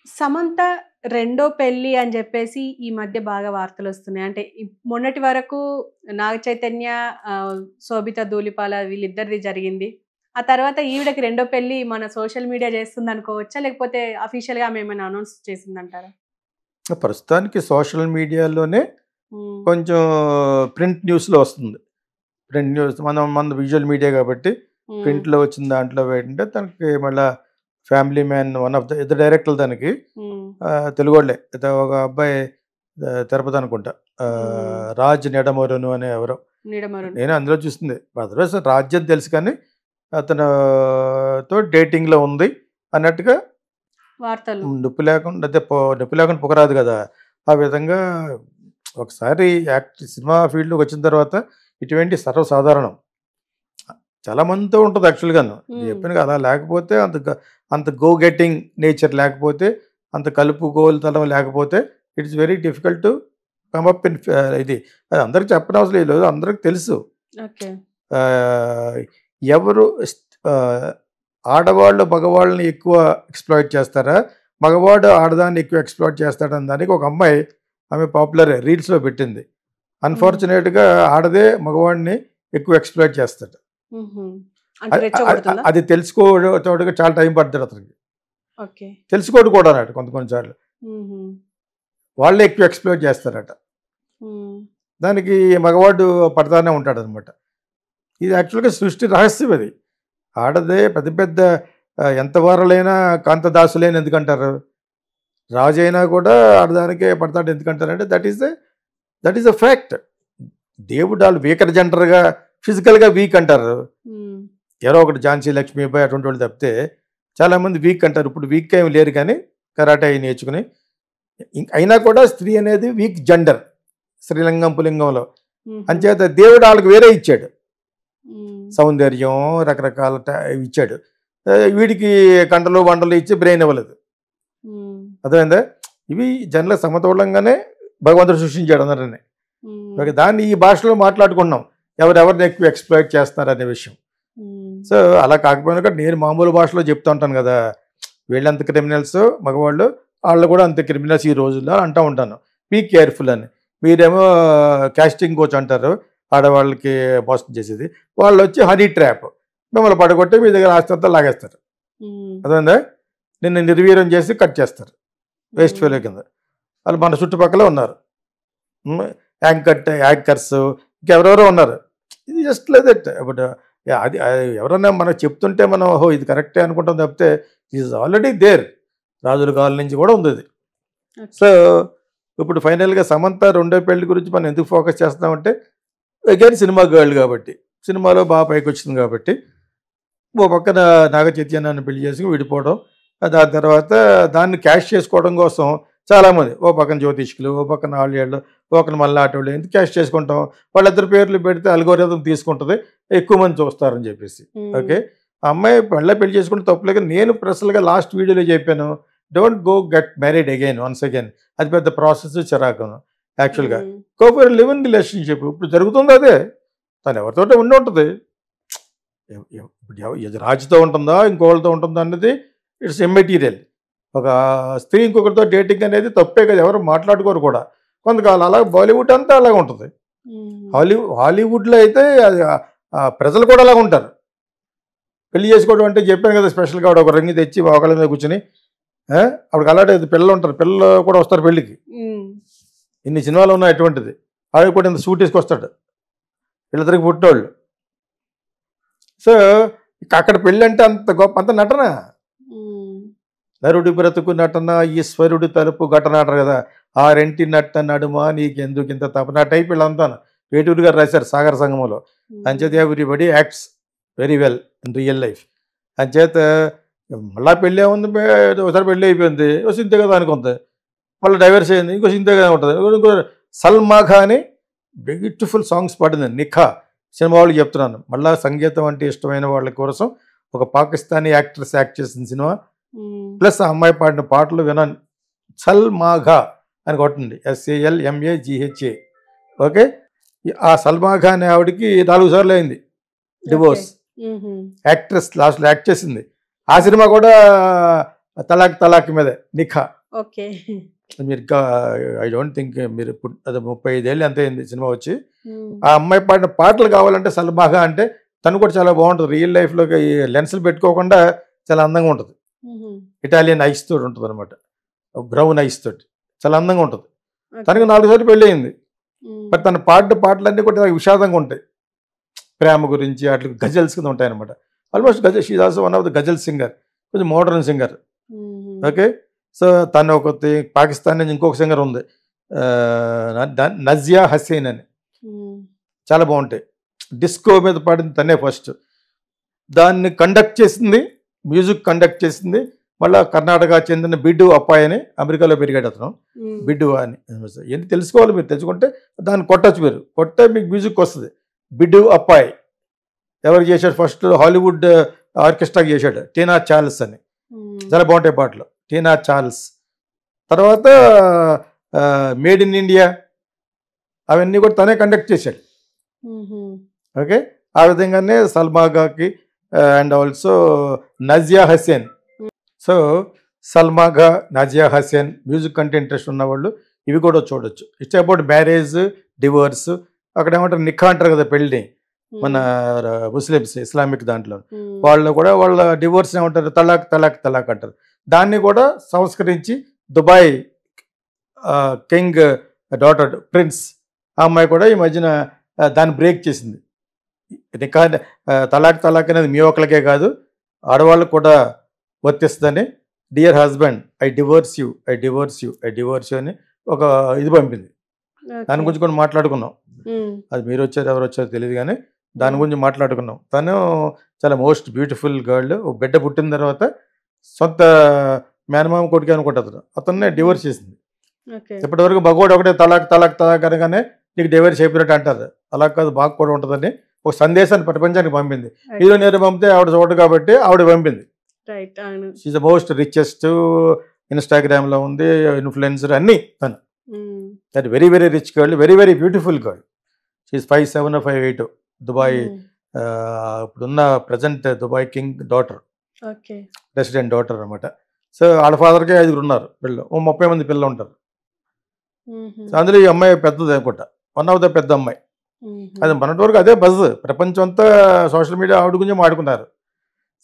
సమంత రెండో పెళ్లి అని చెప్పేసి ఈ మధ్య బాగా వార్తలొస్తున్నాయి. అంటే మొన్నటి వరకు నాగ చైతన్య, శోభిత ధూళిపాల వీళ్ళిద్దరిది జరిగింది. ఆ తర్వాత ఈవిడకి రెండో పెళ్లి మన సోషల్ మీడియా చేస్తుందనుకోవచ్చా? లేకపోతే అఫీషియల్‌గా ఆమె ఏమైనా అనౌన్స్ చేసిందంటారా? ప్రస్తుతానికి సోషల్ మీడియాలోనే హ్మ్. కొంచెం ప్రింట్ న్యూస్‌లో వస్తుంది. ప్రింట్ న్యూస్ మనది విజువల్ మీడియా కాబట్టి హ్మ్. ప్రింట్‌లో వచ్చిన దాంట్లో ఏంటంటే తనకి మళ్ళా family man one of the ఇద్దరు డైరెక్టర్లు తనకి హ్మ్. తెలుగోళ్ళే. ఒక అబ్బాయి తిరుపతి అనుకుంటా. హ్మ్. రాజ్ నిడమరును అనే ఎవరో. నిడమరుడు. నేను అందులో చూసింది. అదర్‌వైస్ రాజ్ అని తెలుసు కానీ అతను తో డేటింగ్‌లో ఉంది అన్నట్టుగా వార్తలు. నొప్పి లేకుండా పొగరాదు కదా! ఆ విధంగా ఒకసారి సినిమా ఫీల్డ్‌లోకి వచ్చిన తర్వాత ఇటువంటి సర్వసాధారణం. చాలా మందితో ఉంటది యాక్చువల్‌గాను. నేను హ్మ్. చెప్పాను కదా! అలా లేకపోతే అంత గో గెట్టింగ్ నేచర్ లేకపోతే, అంత కలుపుగోలుతనం లేకపోతే it's very difficult to come up in ఇది. అది అందరికి చెప్పనవసరం లేదు. అందరికి తెలుసు. ఓకే. ఆహ్, ఎవరు ఆహ్, ఆడవాళ్ళు మగవాళ్ళని ఎక్కువ ఎక్స్‌ప్లాయిట్ చేస్తారా? మగవాడు ఆడదాన్ని ఎక్కువ ఎక్స్‌ప్లాయిట్ చేస్తాడన్న దానికి ఒక అమ్మాయి ఆమె పాపులర్ రీల్స్‌లో పెట్టింది. హ్మ్. అన్‌ఫార్చునేట్‌గా ఆడదే మగవాడిని ఎక్కువ ఎక్స్‌ప్లాయిట్ చేస్తాడు. హుహు. అంటే రెచ్చగొడుతుందా? అది తెలుసుకోవడానికి చాలా టైం పడతాడు అతనికి. ఓకే. తెలుసుకోడు కూడా అన్నట్టు కొన్ని సార్లు. హుహు. వాళ్ళే ఎక్కువ ఎక్స్‌ప్లాయిట్ చేస్తారట. హ్మ్. దానికి మగవాడు పడతానే ఉంటాడనమాట. ఇది యాక్చువల్‌గా సృష్టి రహస్యం అది. ఆడదే పెద్ద పెద్ద ఎంత వారలైనా కాంతదాసులైన ఎందుకంటారు? రాజైనా కూడా ఆడదానికే పడతాడు ఎందుకంటారంటే దట్ ఈస్ ఎ ఫ్యాక్ట్. దేవుడు ఆళ్ళు వీకర్ జెండర్‌గా ఫిజికల్‌గా వీక్ అంటారు. హ్మ్. ఎవరో ఒకటి ఝాన్సీ లక్ష్మీబాయి అటువంటి వాళ్ళు తప్పితే చాలామంది వీక్ అంటారు. ఇప్పుడు వీక్‌గా ఏమి లేరు కానీ కరాటే అయి నేర్చుకుని. అయినా కూడా స్త్రీ అనేది వీక్ జెండర్. స్త్రీలింగం, పుల్లింగంలో. హుహు. అంచేత దేవుడు ఆళ్ళకి వేరే ఇచ్చాడు. హ్మ్. సౌందర్యం రకరకాల ఇచ్చాడు. వీడికి కండలు, బండలు ఇచ్చి బ్రెయిన్ ఇవ్వలేదు. హ్మ్. అర్థమైందా? ఇవి జనరల్‌గా సమతౌలంగానే భగవంతుడు సృష్టించాడు అందరిని. హ్మ్. దాన్ని ఈ భాషలో మాట్లాడుకుంటున్నాం. ఎవరెవరిని ఎక్కువ ఎక్స్‌ప్లాయిట్ చేస్తున్నారనే విషయం. హ్మ్. సో, అలా కాకపోయినా కూడా నేను మామూలు భాషలో చెప్తూ ఉంటాను గదా! వీళ్ళెంత క్రిమినల్సో మగవాళ్ళు, ఆళ్ళు కూడా అంతే క్రిమినల్స్ ఈ రోజుల్లో అంటా ఉంటాను. బీ కేర్‌ఫుల్ అని. మీరేమో కాస్టింగ్ కోచ్ అంటారు. ఆడవాళ్ళకి మోసం చేసేది. వాళ్ళొచ్చి హనీ ట్రాప్. మిమ్మల్ని పడగొట్టి మీ దగ్గర ఆస్తి అంతా లాగేస్తారు. హ్మ్. అర్థమైందా? నిన్ను నిర్వీర్యం చేసి కట్ చేస్తారు. వేస్ట్ హ్మ్. ఫెలో కింద. వాళ్ళు మన చుట్టుపక్కలే ఉన్నారు. హ్మ్. యాంకర్స్ ఇంకెవరెవరో ఉన్నారు. ఇది జస్ట్ లైక్ దట్. బట్ అది ఎవరన్నా మనకు చెప్తుంటే మనం ఓహో! ఇది కరెక్టే అనుకుంటాం తప్పితే ఇట్ ఈస్ ఆల్రెడీ దేర్. రాజుల కాలం నుంచి కూడా ఉందది. So, okay. ఇప్పుడు ఫైనల్‌గా సమంత రెండో పెళ్లి గురించి మనం ఎందుకు ఫోకస్ చేస్తున్నామంటే అగైన్ సినిమా గర్ల్ కాబట్టి. సినిమాలో బాగా పైకొచ్చింది కాబట్టి. ఓ పక్కన నాగ చైతన్యాన్ని పెళ్లి చేసుకొని విడిపోవడం. దాని తర్వాత దాన్ని క్యాష్ చేసుకోవడం కోసం చాలామంది ఓ పక్కన జ్యోతిష్కులు, ఓ పక్కన ఆళ్ళీళ్ళు, ఓ పక్కన మల్లాటోళ్ళు ఎందుకు క్యాష్ చేసుకుంటాం? వాళ్ళిద్దరి పేర్లు పెడితే అల్గోరిథం తీసుకుంటది. ఎక్కువ మంది చూస్తారని చెప్పేసి. హ్మ్. ఓకే. ఆ అమ్మాయి మళ్ళా పెళ్లి చేసుకుంటే తప్పులేదు. నేను పర్సనల్‌గా లాస్ట్ వీడియోలో చెప్పాను. Don't go get married again once again. అది పెద్ద ప్రాసెస్ చిరాకును యాక్చువల్‌గా. హ్మ్. Go for live in relationship. ఇప్పుడు జరుగుతుంది అదే. తను ఎవరితోటో ఉండి ఉంటది. ఇది రాజుతో ఉంటుందా? ఇంకోళ్ళతో ఉంటుందా? అన్నది ఇట్స్ ఇమ్మెటీరియల్. ఒక స్త్రీ ఇంకొకరితో డేటింగ్ అనేది తప్పే కదా! ఎవరు మాట్లాడుకోరు కూడా. కొంతకాలం అలా బాలీవుడ్ అంతా అలాగే ఉంటది. హ్మ్. హాలీవుడ్‌లో అయితే అది ప్రజలు కూడా అలాగే ఉంటారు. పెళ్లి చేసుకోవడం అంటే చెప్పాను కదా! స్పెషల్‌గా ఆవిడ ఒక రింగ్ తెచ్చి మోకాళ్ళ మీద కూర్చొని ఆవిడకి అలాంటి పిల్లలు ఉంటారు. పిల్లలు కూడా వస్తారు పెళ్ళికి. హ్మ్. ఇన్ని సినిమాలు ఉన్నాయి అటువంటిది. ఆవిడ కూడా ఇంత సూట్ ఏసుకొస్తాడు. వీళ్ళిద్దరికి పుట్టినోళ్ళు. సో, ఇక అక్కడ పెళ్ళంటే అంత గొప్ప అంత నటన. హ్మ్. నరుడి బ్రతుకు నటన ఈశ్వరుడి తలుపు ఘటన అంటారు కదా! ఆరింటి నట్ట నడుమ నీకెందుకింత తపన టైప్ వీళ్ళంతాను. వేటూరి గారు రాశారు 'సాగర సంగమంలో'. అంచేత హ్మ్. Everybody acts very well in real life. అంచేత మళ్ళా పెళ్ళేముంది ఒకసారి పెళ్లి అయిపోయింది. ఓ సింతే కదా అనుకుంది. మళ్ళీ డైవర్స్ అయింది. ఇంకో సింతే కదా ఉంటది. ఇంకో 'సల్మాఖా' అని బ్యూటిఫుల్ సాంగ్స్ పాడింది 'నిఖా' సినిమా వాళ్ళకి చెప్తున్నాను. మళ్ళా సంగీతం అంటే ఇష్టమైన వాళ్ళ కోసం ఒక పాకిస్తానీ యాక్ట్రెస్ యాక్ట్ చేసిన సినిమా. హ్మ్. ప్లస్ ఆ అమ్మాయి పాడిన పాటలు వినండి. 'సల్మాఘా' అని కొట్టండి. SALMAGHA. ఓకే. ఆ 'సల్మాఘా' అనే ఆవిడకి 4 సార్లు అయింది ఓకే. డివోర్స్. హుహు. యాక్ట్రెస్ లాస్ట్‌లో యాక్ట్ చేసింది. ఆ సినిమా కూడా తలాక్ తలాక్ మీదే నిఖా. ఓకే. మీరు ఐ డోంట్ థింక్ మీరు ఇప్పుడు అది 35 ఏళ్ళు ఎంత అయింది సినిమా వచ్చి. ఆ అమ్మాయి పాడిన పాటలు కావాలంటే సల్మాగా అంటే తను కూడా చాలా బాగుంటుంది. రియల్ లైఫ్లో ఈ లెన్సులు పెట్టుకోకుండా చాలా అందంగా ఉంటుంది. ఇటాలియన్ ఐస్ తోటి ఉంటుంది అనమాట, బ్రౌన్ ఐస్ తోటి చాలా అందంగా ఉంటుంది. తనకి 4 సార్లు పెళ్ళి అయింది. మరి తన పాడిన పాటలన్నీ కూడా విషాదంగా ఉంటాయి, ప్రేమ గురించి అట్లా గజల్స్ కింద ఉంటాయి అనమాట. Almost ghazal, she also one of the ghazal singer, కొంచెం మోడర్న్ సింగర్. ఓకే. సో తను ఒక పాకిస్తాన్ నుంచి ఇంకొక సింగర్ ఉంది, నజియా హసీన్ అని, చాలా బాగుంటాయి. డిస్కో మీద పాడింది తనే ఫస్ట్. దాన్ని కండక్ట్ చేసింది, మ్యూజిక్ కండక్ట్ చేసింది మళ్ళీ కర్ణాటక చెందిన బిడ్డు అప్పాయి అని, అమెరికాలో పెరిగాడు అతను, బిడ్డు అని. ఏంటి తెలుసుకోవాలి, మీరు తెలుసుకుంటే దాన్ని కొట్టచ్చు, మీరు కొట్టే మీకు మ్యూజిక్ వస్తుంది. బిడ్డు అప్పాయి ఎవరు చేశాడు, ఫస్ట్ హాలీవుడ్ ఆర్కెస్ట్రాకి చేశాడు, టీనా చార్ల్స్ అని, చాలా బాగుంటాయి పాటలు, టీనా చార్ల్స్. తర్వాత మేడ్ ఇన్ ఇండియా అవన్నీ కూడా తనే కండక్ట్ చేశాడు. ఓకే. ఆ విధంగానే సల్మాగాకి అండ్ ఆల్సో నజియా హసీన్. సో సల్మాగా, నజియా హసీన్ మ్యూజిక్ అంటే ఇంట్రెస్ట్ ఉన్నవాళ్ళు ఇవి కూడా చూడొచ్చు. It's about marriage, divorce. అక్కడ ఏమంటారు నిఖా అంటారు కదా పెళ్ళి, మన ముస్లిమ్స్ ఇస్లామిక్ దాంట్లో వాళ్ళు కూడా వాళ్ళ డివోర్స్ ఏమంటారు, తలాక్ తలాక్ తలాక్ అంటారు. దాన్ని కూడా సంస్కరించి దుబాయ్ కింగ్ డాటర్ ప్రిన్స్ ఆ అమ్మాయి కూడా ఈ మధ్యన దాన్ని బ్రేక్ చేసింది. నిఖా తలాక్ తలాక్ అనేది మీ ఒక్కరికే కాదు, ఆడవాళ్ళకు కూడా వర్తిస్తుందని, dear husband I divorce you, I divorce you, I divorce you అని ఒక ఇది పంపింది. దాని గురించి కూడా మాట్లాడుకున్నాం. అది మీరు వచ్చారు ఎవరు వచ్చారో తెలియదు కానీ దాని గురించి మాట్లాడుకున్నాం. తను చాలా మోస్ట్ బ్యూటిఫుల్ గర్ల్. ఒక బిడ్డ పుట్టిన తర్వాత సొంత మేనమామ కొడుకు అనుకుంటుంది, అతన్నే డివోర్స్ చేసింది. ఇప్పటివరకు భగవాడు ఒకటే తలాక్ తలాక్ తలాక్ అనగానే నీకు డివోర్స్ అయిపోయినట్టు అంటారు. అలా కాదు, బాగా కూడా ఉంటుందని ఒక సందేశాన్ని ప్రపంచానికి పంపింది. హీరో నేరు పంపితే ఆవిడ చూడదు కాబట్టి ఆవిడ పంపింది. షీఈ్ ద మోస్ట్ రిచెస్ట్, ఇన్స్టాగ్రామ్లో ఉంది, ఇన్ఫ్లుయెన్సర్ అన్నీ తను. That very very rich girl, very very beautiful girl. She 5'7" or 5'8", Dubai ఇప్పుడున్న present Dubai king daughter, president daughter అనమాట. సో వాళ్ళ ఫాదర్కే 5 ఉన్నారు పిల్లలు, 30 మంది పిల్లలు ఉంటారు. అందులో ఈ అమ్మాయి పెద్దది అనుకుంటా, వన్ ఆఫ్ ద పెద్ద అమ్మాయి. అది మొన్నటి వరకు అదే బజ్, ప్రపంచం అంతా సోషల్ మీడియా ఆవిడ గురించి మాట్లాడుకున్నారు.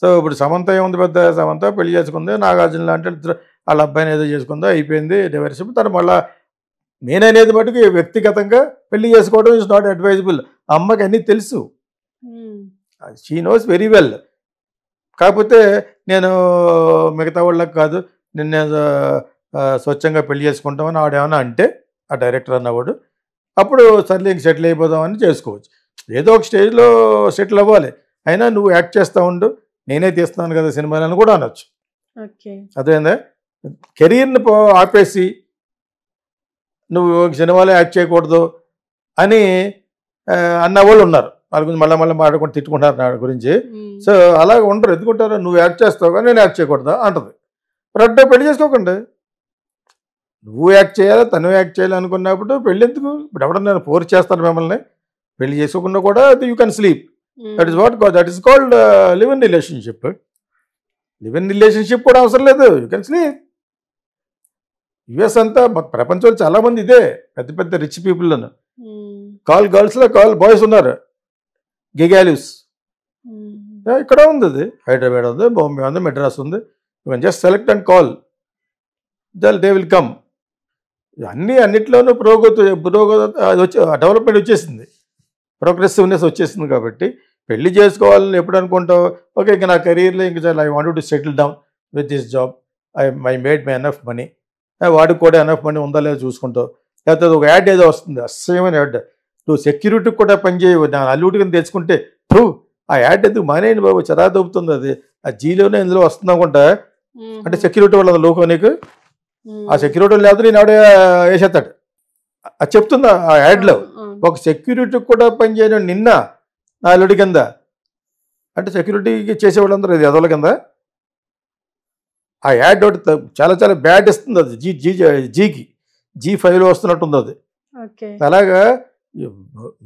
సో ఇప్పుడు సమంత ఏముంది, పెద్ద సమంత పెళ్లి చేసుకుంది, నాగార్జున లాంటి వాళ్ళ అబ్బాయిని ఏదో చేసుకుందో అయిపోయింది డివోర్స్. తను మళ్ళీ నేననేది మటుకు వ్యక్తిగతంగా పెళ్లి చేసుకోవడం ఇస్ నాట్ అడ్వైజబుల్. ఆ అమ్మకి అన్నీ తెలుసు, షీ నోస్ వెరీ వెల్. కాకపోతే నేను మిగతా వాళ్ళకి కాదు, నిన్న స్వచ్ఛంగా పెళ్లి చేసుకుంటామని ఆడేమన్నా అంటే ఆ డైరెక్టర్ అన్నవాడు, అప్పుడు సర్లే ఇంక సెటిల్ అయిపోదామని చేసుకోవచ్చు. ఏదో ఒక స్టేజ్లో సెటిల్ అవ్వాలి. అయినా నువ్వు యాక్ట్ చేస్తూ ఉండు, నేనే తీస్తున్నాను కదా సినిమాలని కూడా అనొచ్చు. అదేందా కెరీర్ని ఆపేసి నువ్వు సినిమాలో యాక్ట్ చేయకూడదు అని అన్నవాళ్ళు ఉన్నారు. వాళ్ళ గురించి మళ్ళీ మాట్లాడుకుంటూ తిట్టుకుంటారు నా గురించి. సో అలాగే ఉండరు, ఎందుకుంటారు, నువ్వు యాక్ట్ చేస్తావు కానీ నేను యాక్ట్ చేయకూడదా అంటది. మరి అంటే పెళ్లి చేసుకోకండి, నువ్వు యాక్ట్ చేయాలి తను యాక్ట్ చేయాలి అనుకున్నప్పుడు పెళ్ళి ఎందుకు? ఇప్పుడు ఎవడన్నా ఫోర్స్ చేస్తారు మిమ్మల్ని, పెళ్లి చేసుకోకుండా కూడా you can sleep. That is what that is called live in relationship. Live in relationship కూడా అవసరం లేదు, యూ కెన్ స్లీప్. యుఎస్ అంతా ప్రపంచంలో చాలా మంది ఇదే, పెద్ద పెద్ద రిచ్ పీపుల్లను కాల్ గర్ల్స్లో కాల్ బాయ్స్ ఉన్నారు. గిగాలివ్స్ ఇక్కడ ఉంది, అది హైదరాబాద్ ఉంది, బాంబే ఉంది, మెడ్రాస్ ఉంది. You can just select and call, they will come. అన్నిట్లోనూ అది వచ్చి డెవలప్మెంట్ వచ్చేసింది, ప్రోగ్రెసివ్నెస్ వచ్చేసింది. కాబట్టి పెళ్లి చేసుకోవాలని ఎప్పుడు అనుకుంటావు, ఓకే ఇంకా నా కెరీర్లో ఇంకా చాలా I want to settle down with this job, I made my enough money, వాడికి కూడా ఎనఫ్ మనీ ఉందా లేదో చూసుకుంటావు. లేకపోతే ఒక యాడ్ ఏదో వస్తుంది, అస్సయమైన యాడ్, నువ్వు సెక్యూరిటీకి కూడా పనిచేయవు, నా అల్లుడికి తెచ్చుకుంటే ఆ యాడ్ ఎందుకు మానేయండి బాబు, చరా దొబ్బుతుంది అది, ఆ జీలోనే ఇందులో వస్తుంది అనుకుంటా. అంటే సెక్యూరిటీ వాళ్ళ లోకం నీకు, ఆ సెక్యూరిటీ లేకపోతే నేను ఆవిడ వేసేస్తాడు. అది చెప్తుందా ఆ యాడ్లో, ఒక సెక్యూరిటీకి కూడా పనిచేయను నిన్న నా అల్లుడి కింద, అంటే సెక్యూరిటీకి చేసేవాళ్ళందరూ ఇది ఎదవల కింద. ఆ యాడ్ ఒకటి చాలా చాలా బ్యాడ్ ఇస్తుంది, అది జీకి G5లో వస్తున్నట్టుంది అది. అలాగా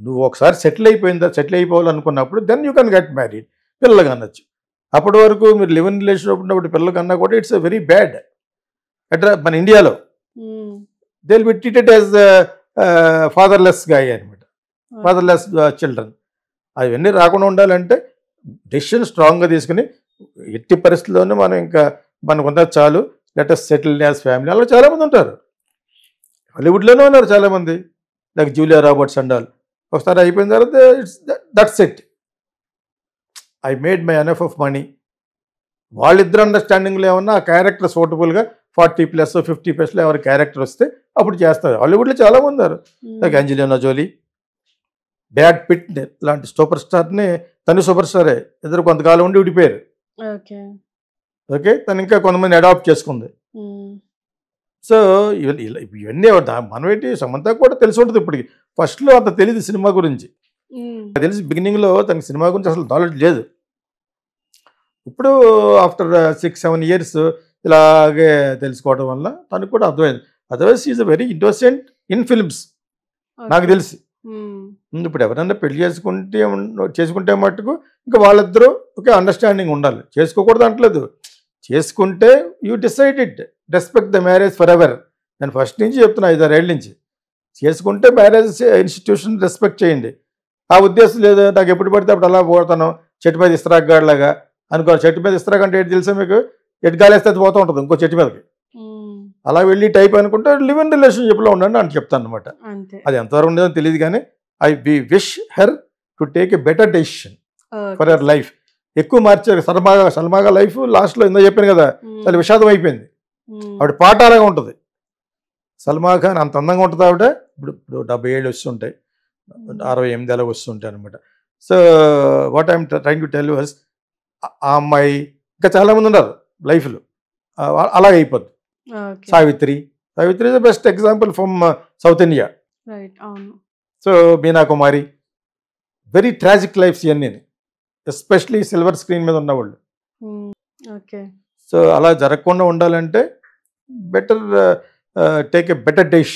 నువ్వు ఒకసారి సెటిల్ అయిపోయిందా, సెటిల్ అయిపోవాలనుకున్నప్పుడు then you can get married, పిల్లలుగా అనొచ్చు. అప్పటి వరకు మీరు లివ్ ఇన్ రిలేషన్ ఉన్నప్పుడు పిల్లలు కన్నా కూడా ఇట్స్ వెరీ బ్యాడ్ అట్లా మన ఇండియాలో they will be treated as fatherless guy అనమాట, ఫాదర్లెస్ చిల్డ్రన్. అవన్నీ రాకుండా ఉండాలంటే డెసిషన్ స్ట్రాంగ్గా తీసుకుని ఎట్టి పరిస్థితుల్లోనూ మనం ఇంకా మనకు ఉన్నది చాలు, let us settle as family. అలా చాలామంది ఉంటారు, హాలీవుడ్లోనే ఉన్నారు చాలామంది, like Julia Roberts and all. ఒకసారి అయిపోయిన తర్వాత it's that's it, I made my enough of money. వాళ్ళిద్దరు అండర్స్టాండింగ్లో ఏమన్నా ఆ క్యారెక్టర్ సూటబుల్గా 40+ 50+లో ఎవరి క్యారెక్టర్ వస్తే అప్పుడు చేస్తారు. హాలీవుడ్లో చాలామంది ఉన్నారు, like Angelina Jolie, Brad Pitt లాంటి సూపర్ స్టార్ని, తను సూపర్ స్టారే, ఇద్దరు కొంతకాలం ఉండి విడిపోయారు. ఓకే, తను ఇంకా కొంతమంది అడాప్ట్ చేసుకుంది. సో ఇవన్నీ మనమేంటి సమంత కూడా తెలిసి ఉంటుంది. ఇప్పటికి ఫస్ట్లో అంత తెలియదు సినిమా గురించి, తెలిసి బిగినింగ్లో తనకి సినిమా గురించి అసలు నాలెడ్జ్ లేదు. ఇప్పుడు ఆఫ్టర్ 6-7 years ఇలాగే తెలుసుకోవడం వల్ల తనకు కూడా అర్థమైంది. Otherwise is a very interested in films నాకు తెలిసి. ఇప్పుడు ఎవరైనా పెళ్లి చేసుకుంటే మట్టుకు ఇంకా వాళ్ళిద్దరూ ఒకే అండర్స్టాండింగ్ ఉండాలి. చేసుకోకూడదు అంటలేదు, చేసుకుంటే you decided respect the marriage for ever. నేను ఫస్ట్ నుంచి చెప్తున్నా, 5-6 ఏళ్ళ నుంచి, చేసుకుంటే మ్యారేజ్ ఇన్స్టిట్యూషన్ రెస్పెక్ట్ చేయండి. ఆ ఉద్దేశం లేదు నాకు ఎప్పుడు పడితే అప్పుడు అలా పోతాను చెట్టు మీద ఇస్తరాగాడిలాగా అనుకో. చెట్టు మీద ఇస్తరాగ అంటే ఏంటి తెలుసా మీకు, ఎటు గాలేస్తే అది పోతూ ఉంటుంది ఇంకో చెట్టు మీదకి, అలా వెళ్ళి టైప్ అనుకుంటే లివ్ ఇన్ రిలేషన్షిప్లో ఉండండి అని చెప్తాను అనమాట. అది ఎంతవరకు ఉండేదో తెలియదు కానీ we wish her to take a better decision for her life. ఎక్కువ మార్చారు సల్మాగా లైఫ్ లాస్ట్లో ఇందో చెప్పాను కదా, చాలా విషాదం అయిపోయింది. ఆవిడ పాట అలాగా ఉంటుంది. సల్మా ఖాన్ అంత అందంగా ఉంటుంది ఆవిడ. ఇప్పుడు 70 ఏళ్ళు వస్తుంటాయి, 68 ఏళ్ళకి వస్తుంటాయి అనమాట. So what I'm trying to tell was, ఆ అమ్మాయి ఇంకా చాలామంది ఉన్నారు లైఫ్లో అలాగే అయిపోద్ది. Savitri is the best example from south India. So Meena Kumari, very tragic lifes ఇవన్నీ, ఎస్పెషలీ సిల్వర్ స్క్రీన్ మీద ఉన్నవాళ్ళు. సో అలా జరగకుండా ఉండాలంటే better take a better decision.